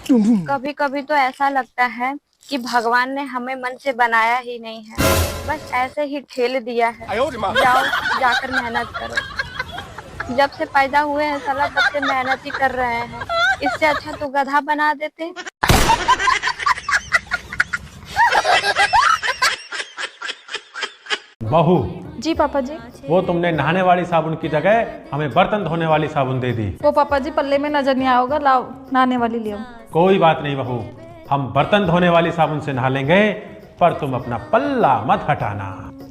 कभी कभी तो ऐसा लगता है कि भगवान ने हमें मन से बनाया ही नहीं है, बस ऐसे ही ठेल दिया है। जाओ जाकर मेहनत करो। जब से पैदा हुए हैं साला तब से मेहनत ही कर रहे हैं, इससे अच्छा तो गधा बना देते। बहू जी पापा जी। वो तुमने नहाने वाली साबुन की जगह हमें बर्तन धोने वाली साबुन दे दी। वो पापा जी पल्ले में नजर नहीं आया होगा, लाओ नहाने वाली ले आओ। कोई बात नहीं बहू, हम बर्तन धोने वाली साबुन से नहा लेंगे, पर तुम अपना पल्ला मत हटाना।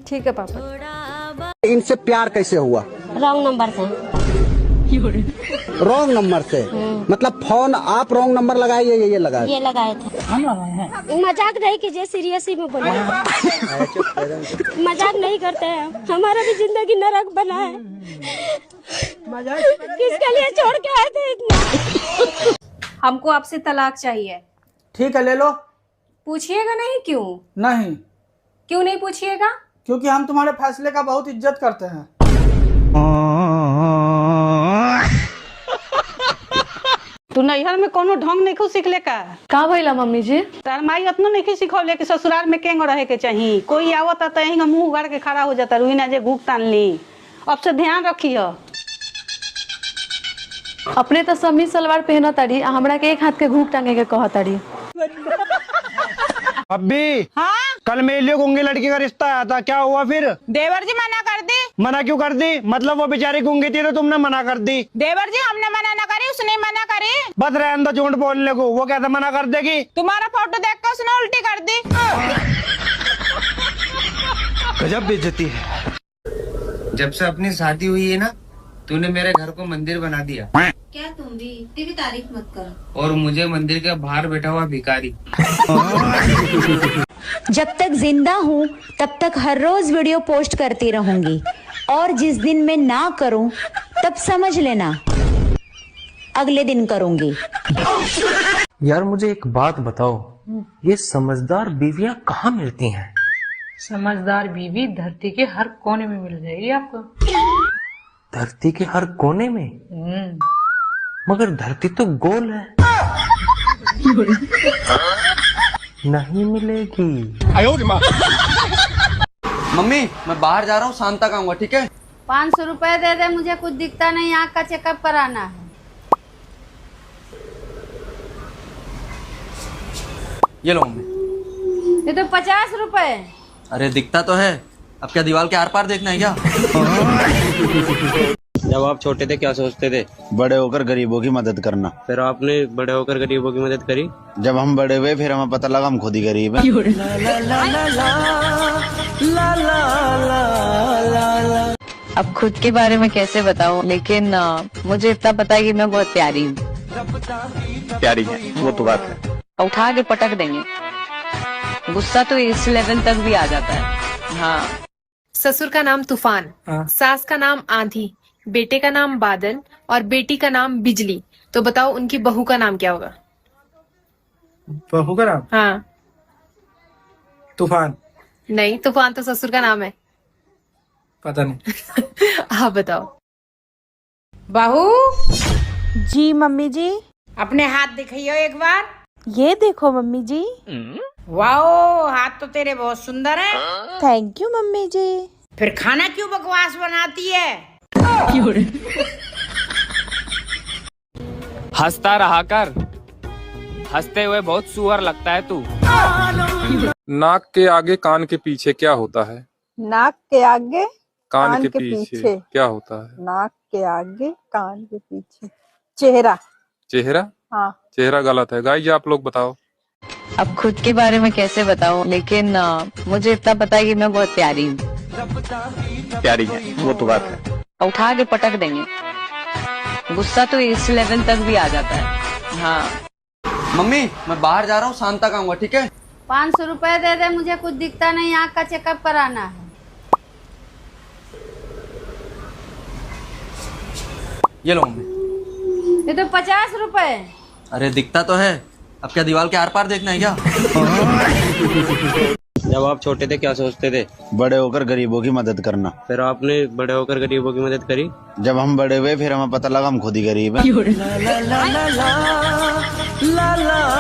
ठीक है पापा। इनसे प्यार कैसे हुआ? रॉन्ग नंबर से। रॉन्ग नंबर से? मतलब फोन आप रॉन्ग नंबर लगाए ये लगाए? ये लगाए थे। हम लगाए हैं। मजाक नहीं कीजिए, सीरियस ही में बोले। मजाक नहीं करते हैं, हमारा भी जिंदगी नरक बना है। किसके लिए छोड़ के आए थे इतना? हमको आपसे तलाक चाहिए। ठीक है ले लो। पूछिएगा नहीं? क्यों नहीं? क्यों नहीं पूछिएगा? क्योंकि हम तुम्हारे फैसले का बहुत इज्जत करते हैं। तू नैहर में कोनो ढंग नहीं खुद सीख ले का? कहाँ भइला मम्मी जी? तार माई अपनो नहीं सिखौले कि ससुराल में केंग रहे के चाहिए। कोई आवता तो यहीं मुंह उगाड़ के खड़ा हो जाता, रुई ना जे घूक तान ली। अब से ध्यान रखियो। अपने तो समी सलवार पहना ताड़ी, हमरा के एक हाथ के घूक टांगे के कहा ताड़ी। अभी हाँ? कल मेरे लिए गूंगी लड़की का रिश्ता आया था, क्या हुआ फिर? देवर जी मना कर दी। मना क्यों कर दी? मतलब वो बेचारी गूंगी थी तो तुमने मना कर दी? देवर जी हमने मना न करी, उसने मना करी। बस रहने दो झूठ बोलने को, वो कैसे मना कर देगी? तुम्हारा फोटो देख कर उसने उल्टी कर दी। गजब बेइज्जती है। जब से अपनी शादी हुई है ना, तूने मेरे घर को मंदिर बना दिया। क्या तुम भी इतनी भी तारीफ मत करो। और मुझे मंदिर के बाहर बैठा हुआ भिखारी। जब तक जिंदा हूँ तब तक हर रोज वीडियो पोस्ट करती रहूंगी, और जिस दिन मैं ना करूँ तब समझ लेना अगले दिन करूंगी। यार मुझे एक बात बताओ, ये समझदार बीवियां कहाँ मिलती हैं? समझदार बीवी धरती के हर कोने में मिल जाएगी आपको। धरती के हर कोने में? मगर धरती तो गोल है। नहीं मिलेगी। मम्मी मैं बाहर जा रहा हूँ, शाम तक आऊंगा, ठीक है? 500 रुपए दे दे, मुझे कुछ दिखता नहीं, आँख का चेकअप कराना है। ये लो मम्मी। ये तो 50 रुपए। अरे दिखता तो है, अब क्या दीवार के आर पार देखना है क्या? जब आप छोटे थे क्या सोचते थे? बड़े होकर गरीबों की मदद करना। फिर आपने बड़े होकर गरीबों की मदद करी? जब हम बड़े हुए फिर हमें पता लगा हम खुद ही गरीब हैं। अब खुद के बारे में कैसे बताऊं, लेकिन मुझे इतना पता है कि मैं बहुत प्यारी हूँ। प्यारी है वो तो बात है। उठा के पटक देंगे, गुस्सा तो इस लेवल तक भी आ जाता है। हाँ। ससुर का नाम तूफान, सास का नाम आंधी, बेटे का नाम बादल और बेटी का नाम बिजली। तो बताओ उनकी बहू का नाम क्या होगा? बहू का नाम? हाँ। तूफान? नहीं, तूफान तो ससुर का नाम है। पता नहीं। आप बताओ। बहू जी मम्मी जी। अपने हाथ दिखाइयो एक बार। ये देखो मम्मी जी। वाओ, हाथ तो तेरे बहुत सुंदर है। थैंक यू मम्मी जी। फिर खाना क्यों बकवास बनाती है? हंसता रहा कर, हंसते हुए बहुत सुअर लगता है तू। नाक के आगे कान के पीछे क्या होता है? नाक के आगे कान के पीछे क्या होता है? नाक के आगे कान के पीछे चेहरा। चेहरा? हाँ। चेहरा गलत है। गाइस आप लोग बताओ। अब खुद के बारे में कैसे बताऊं, लेकिन मुझे इतना पता है कि मैं बहुत प्यारी हूँ। प्यारी है वो तो बात है। उठा के पटक देंगे, गुस्सा तो इस लेवल तक भी आ जाता है। हाँ। मम्मी मैं बाहर जा रहा हूँ, शाम तक आऊंगा, ठीक है? 500 रुपए दे दे, मुझे कुछ दिखता नहीं, आँख का चेकअप कराना है। ये लो मम्मी। ये तो 50 रुपए। अरे दिखता तो है, अब क्या दीवार के आर पार देखना है क्या? जब आप छोटे थे क्या सोचते थे? बड़े होकर गरीबों की मदद करना। फिर आपने बड़े होकर गरीबों की मदद करी? जब हम बड़े हुए फिर हमें पता लगा हम खुद ही गरीब हैं। ला ला